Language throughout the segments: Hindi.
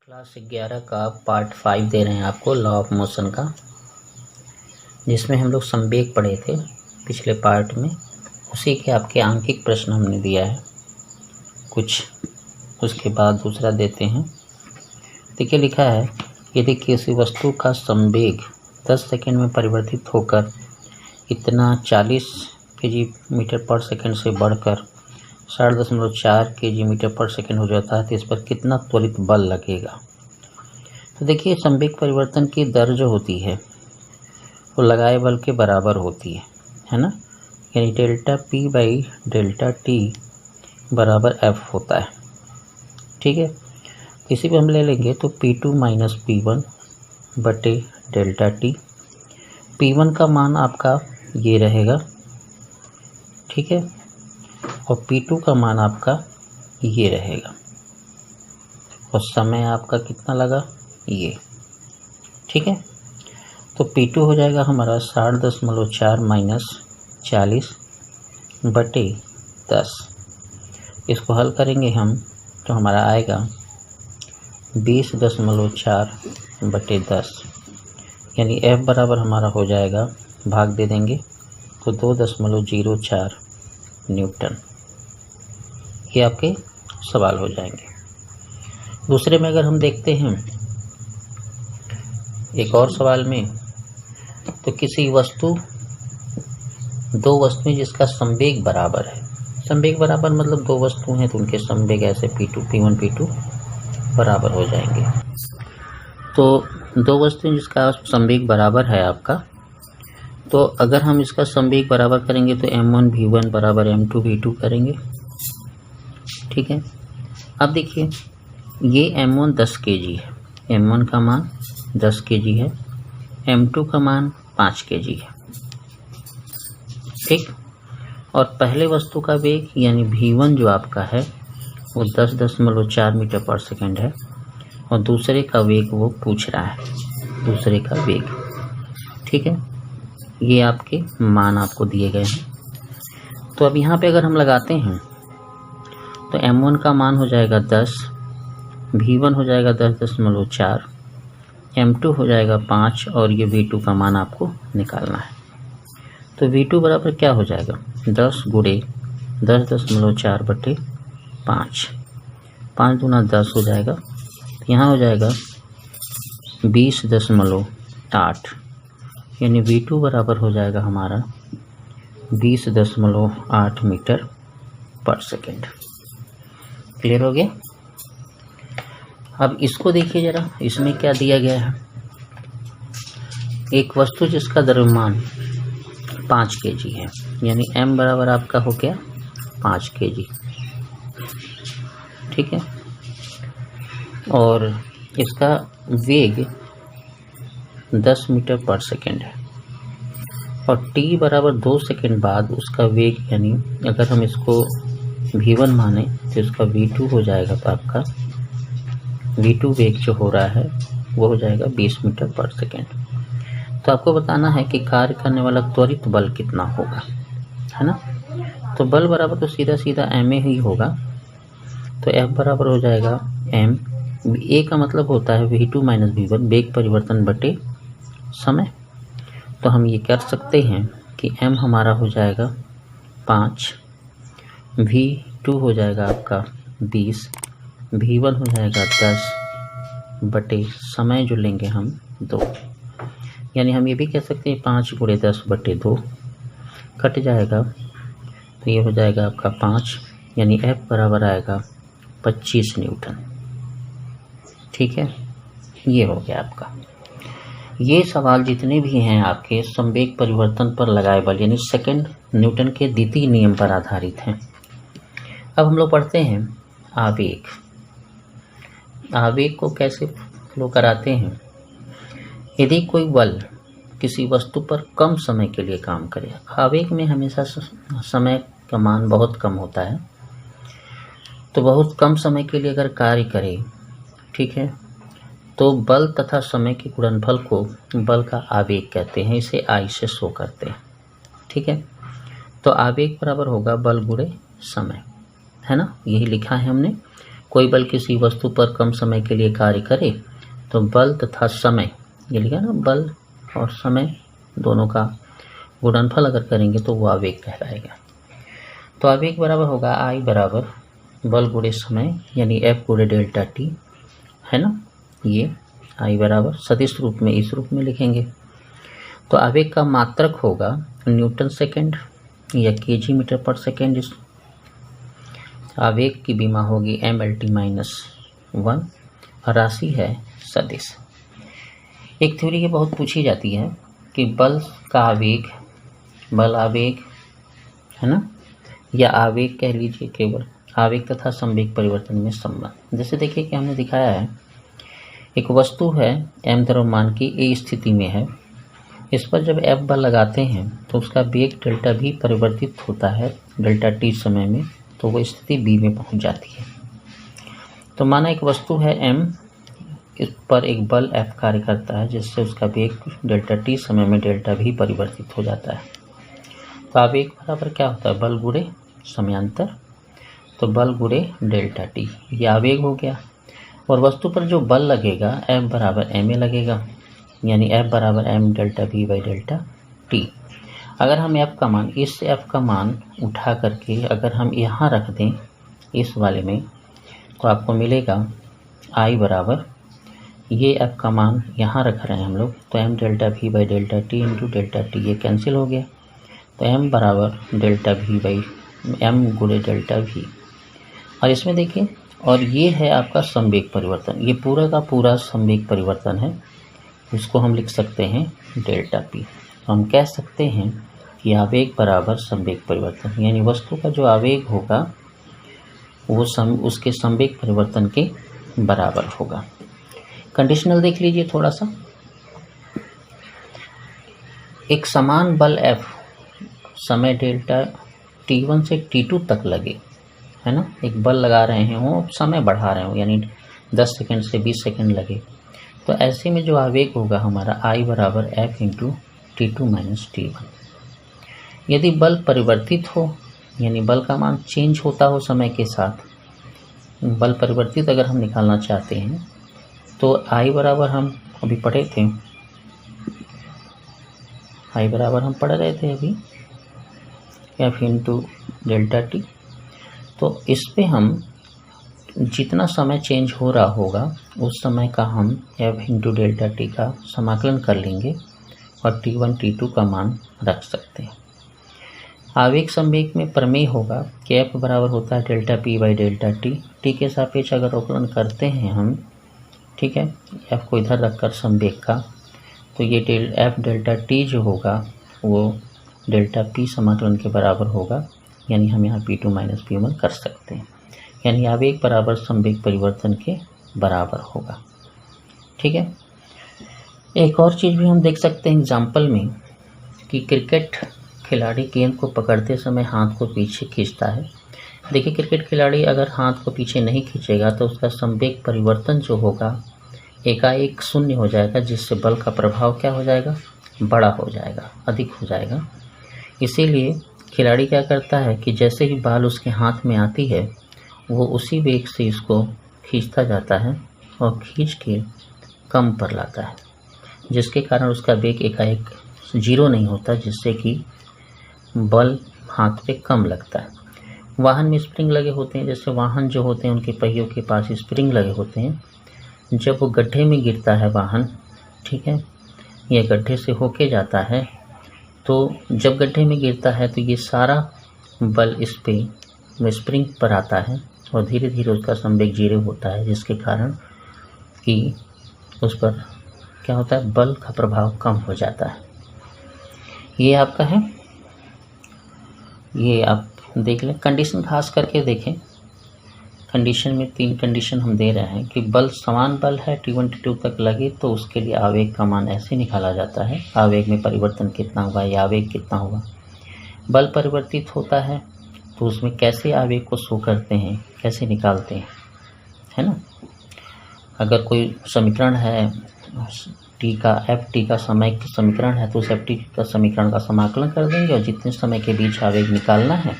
क्लास 11 का पार्ट 5 दे रहे हैं आपको लॉ ऑफ मोशन का, जिसमें हम लोग संवेग पढ़े थे पिछले पार्ट में। उसी के आपके आंकिक प्रश्न हमने दिया है कुछ, उसके बाद दूसरा देते हैं। देखिए लिखा है, यदि किसी वस्तु का संवेग 10 सेकंड में परिवर्तित होकर इतना 40 kg/s से बढ़कर 4.5 kg/s हो जाता है तो इस पर कितना त्वरित बल लगेगा। तो देखिए संवेग परिवर्तन की दर जो होती है वो लगाए बल के बराबर होती है ना, यानी delta P by delta T बराबर F होता है। ठीक है, इसी पे हम ले लेंगे तो P2 माइनस P1 बटे डेल्टा T। P1 का मान आपका ये रहेगा, ठीक है, और P2 का मान आपका ये रहेगा, और समय आपका कितना लगा ये। ठीक है, तो P2 हो जाएगा हमारा 60.4 माइनस 40 बटे 10। इसको हल करेंगे हम तो हमारा आएगा 20.4 बटे 10, यानी F बराबर हमारा हो जाएगा, भाग दे देंगे तो 2.04 न्यूटन। ये आपके सवाल हो जाएंगे। दूसरे में अगर हम देखते हैं एक और सवाल में, तो किसी दो वस्तुएं जिसका संवेग बराबर है, संवेग बराबर मतलब दो वस्तु हैं तो उनके संवेग ऐसे P1 P2 बराबर हो जाएंगे। तो दो वस्तुएं जिसका संवेग बराबर है आपका, तो अगर हम इसका संवेग बराबर करेंगे तो m1 v1 बराबर m2 v2 करेंगे। ठीक है, अब देखिए ये m1 10 kg है, m1 का मान 10 kg है, m2 का मान 5 kg है। ठीक, और पहले वस्तु का वेग यानी v1 जो आपका है वो 10.4 मीटर/सेकंड है, और दूसरे का वेग वो पूछ रहा है, दूसरे का वेग। ठीक है, ये आपके मान आपको दिए गए हैं। तो अब यहाँ पे अगर हम लगाते हैं तो m1 का मान हो जाएगा 10, v1 हो जाएगा 10.4, m2 हो जाएगा 5, और ये v2 का मान आपको निकालना है। तो v2 बराबर क्या हो जाएगा, 10 गुणे 10.4 बटे 5, 5 दूना 10 हो जाएगा, यहाँ हो जाएगा 20.8, यानी v2 बराबर हो जाएगा हमारा 20.8 मीटर/सेकंड। क्लियर हो गया। अब इसको देखिए जरा, इसमें क्या दिया गया है, एक वस्तु जिसका द्रव्यमान 5 kg है, यानी m बराबर आपका हो गया 5 kg। ठीक है, और इसका वेग 10 मीटर/सेकंड है, और t बराबर 2 सेकंड बाद उसका वेग, यानी अगर हम इसको v1 माने तो इसका v2 हो जाएगा, तो आपका v2 वेग जो हो रहा है वो हो जाएगा 20 मीटर/सेकंड। तो आपको बताना है कि कार्य करने वाला त्वरित बल कितना होगा, है ना। तो बल बराबर तो सीधा सीधा ma ही होगा, तो F बराबर हो जाएगा m, a का मतलब होता है v2 माइनस v1 वेग परिवर्तन बटे समय। तो हम ये कर सकते हैं कि m हमारा हो जाएगा 5, v2 हो जाएगा आपका 20, v1 हो जाएगा 10 बटे समय जो लेंगे हम 2, यानी हम ये भी कह सकते हैं 5 गुणे 10 बटे 2 कट जाएगा, तो ये हो जाएगा आपका 5, यानी F बराबर आएगा 25 न्यूटन। ठीक है, ये हो गया आपका। ये सवाल जितने भी हैं आपके संवेग परिवर्तन पर लगाए बल यानी सेकंड न्यूटन के द्वितीय नियम पर आधारित हैं। अब हम लोग पढ़ते हैं आवेग। आवेग को कैसे फ्लो कराते हैं, यदि कोई बल किसी वस्तु पर कम समय के लिए काम करे, आवेग में हमेशा समय का मान बहुत कम होता है, तो बहुत कम समय के लिए अगर कार्य करे, ठीक है, तो बल तथा समय के गुणनफल को बल का आवेग कहते हैं, इसे I से शो करते हैं। ठीक है, तो आवेग बराबर होगा बल गुणे समय, है ना, यही लिखा है हमने। कोई बल किसी वस्तु पर कम समय के लिए कार्य करे तो बल तथा समय, ये लिखा ना, बल और समय दोनों का गुणनफल अगर करेंगे तो वो आवेग कहलाएगा। तो आवेग बराबर होगा आई बराबर बल गुणे समय यानी एफ गुणे डेल्टा टी, है ना। ये आई बराबर सदिश रूप में इस रूप में लिखेंगे। तो आवेग का मात्रक होगा न्यूटन सेकेंड या केजी मीटर पर सेकेंड। इस आवेग की विमा होगी m/-1, राशि है सदिश। एक थ्योरी ये बहुत पूछी जाती है कि बल का आवेग, बल आवेग, है ना, या आवेग कह लीजिए, केवल आवेग तथा संवेग परिवर्तन में संबंध। जैसे देखिए कि हमने दिखाया है एक वस्तु है m द्रव्यमान की ए स्थिति में है, इस पर जब F बल लगाते हैं तो उसका वेग डेल्टा भी परिवर्तित होता है डेल्टा टी समय में, तो वो स्थिति B में पहुंच जाती है। तो माना एक वस्तु है M, इस पर एक बल F कार्य करता है जिससे उसका वेग डेल्टा टी समय में डेल्टा भी परिवर्तित हो जाता है। तो आवेग बराबर क्या होता है, बल गुणे समयांतर, तो बल गुणे डेल्टा टी, ये आवेग हो गया। और वस्तु पर जो बल लगेगा F बराबर ma लगेगा, यानी F बराबर m delta v by delta T. अगर हम F का मान, इस F का मान उठा करके अगर हम यहाँ रख दें इस वाले में, तो आपको मिलेगा I बराबर, ये F का मान यहाँ रख रहे हैं हम लोग, तो m delta v by delta T into delta T, ये कैंसिल हो गया। तो m बराबर डेल्टा v बाई m गुणे डेल्टा v। और इसमें देखिए, और ये है आपका संवेग परिवर्तन, ये पूरा का पूरा संवेग परिवर्तन है, इसको हम लिख सकते हैं डेल्टा पी। तो हम कह सकते हैं कि आवेग बराबर संवेग परिवर्तन, यानी वस्तु का जो आवेग होगा वो उसके संवेग परिवर्तन के बराबर होगा। कंडीशनल देख लीजिए थोड़ा सा। एक समान बल F समय डेल्टा T1 से T2 तक लगे, है ना, एक बल लगा रहे हैं, वो समय बढ़ा रहे हो, यानी 10 सेकंड से 20 सेकंड लगे, तो ऐसे में जो आवेग होगा हमारा I बराबर F into T2 minus T1। यदि बल परिवर्तित हो, यानी बल का मान चेंज होता हो समय के साथ, बल परिवर्तित अगर हम निकालना चाहते हैं तो I बराबर हम अभी पढ़े थे, I बराबर हम पढ़ रहे थे अभी F इंटू डेल्टा टी। तो इस पे हम जितना समय चेंज हो रहा होगा उस समय का हम F इंटू डेल्टा टी का समाकलन कर लेंगे और T1 T2 का मान रख सकते हैं। आवेग संवेग में प्रमेय होगा कि F बराबर होता है delta P by delta T के सापेक्ष अगर अवकलन करते हैं हम, ठीक है, F को इधर रखकर संवेग का, तो ये F डेल्टा टी जो होगा वो डेल्टा P समाकलन के बराबर होगा, यानी हम यहाँ P2 माइनस P1 कर सकते हैं, यानी आवेग बराबर संवेग परिवर्तन के बराबर होगा। ठीक है, एक और चीज़ भी हम देख सकते हैं एग्जाम्पल में कि क्रिकेट खिलाड़ी गेंद को पकड़ते समय हाथ को पीछे खींचता है। देखिए, क्रिकेट खिलाड़ी अगर हाथ को पीछे नहीं खींचेगा तो उसका संवेग परिवर्तन जो होगा एकाएक शून्य हो जाएगा, जिससे बल का प्रभाव क्या हो जाएगा, बड़ा हो जाएगा, अधिक हो जाएगा। इसीलिए खिलाड़ी क्या करता है कि जैसे ही बॉल उसके हाथ में आती है वो उसी वेग से इसको खींचता जाता है और खींच के कम पर लाता है, जिसके कारण उसका वेग एकाएक जीरो नहीं होता, जिससे कि बल हाथ पे कम लगता है। वाहन में स्प्रिंग लगे होते हैं, जैसे वाहन जो होते हैं उनके पहियों के पास स्प्रिंग लगे होते हैं। जब वो गड्ढे में गिरता है वाहन, ठीक है, या गड्ढे से होके जाता है, तो जब गड्ढे में गिरता है तो ये सारा बल इस पे स्प्रिंग पर आता है और धीरे धीरे उसका संवेग जीरो होता है, जिसके कारण कि उस पर क्या होता है, बल का प्रभाव कम हो जाता है। ये आपका है, ये आप देख लें। कंडीशन खास करके देखें, कंडीशन में 3 कंडीशन हम दे रहे हैं कि बल समान बल है T1 T2 तक लगे तो उसके लिए आवेग का मान ऐसे निकाला जाता है, आवेग में परिवर्तन कितना हुआ या आवेग कितना हुआ। बल परिवर्तित होता है तो उसमें कैसे आवेग को शो करते हैं, कैसे निकालते हैं, है ना। अगर कोई समीकरण है टी का, एफ टी का समय का समीकरण है तो उस एफ टी का समीकरण का समाकलन कर देंगे और जितने समय के बीच आवेग निकालना है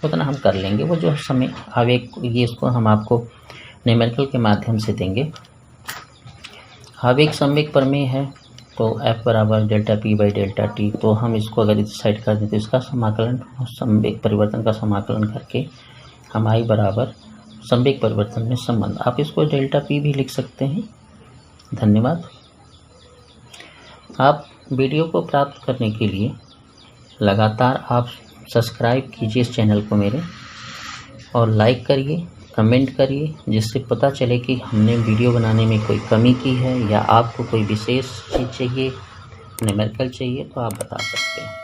उतना हम कर लेंगे। वो जो समय आवेग, ये इसको हम आपको न्यूमेरिकल के माध्यम से देंगे। आवेग संवेग प्रमेय है तो F बराबर delta P by delta T। तो हम इसको अगर इस साइड कर दें तो इसका समाकलन संवेग परिवर्तन का समाकलन करके हम I बराबर संवेग परिवर्तन में संबंध, आप इसको डेल्टा P भी लिख सकते हैं। धन्यवाद। आप वीडियो को प्राप्त करने के लिए लगातार आप सब्सक्राइब कीजिए इस चैनल को मेरे, और लाइक करिए, कमेंट करिए, जिससे पता चले कि हमने वीडियो बनाने में कोई कमी की है या आपको कोई विशेष चीज़ चाहिए, न्यूमेरिकल चाहिए तो आप बता सकते हैं।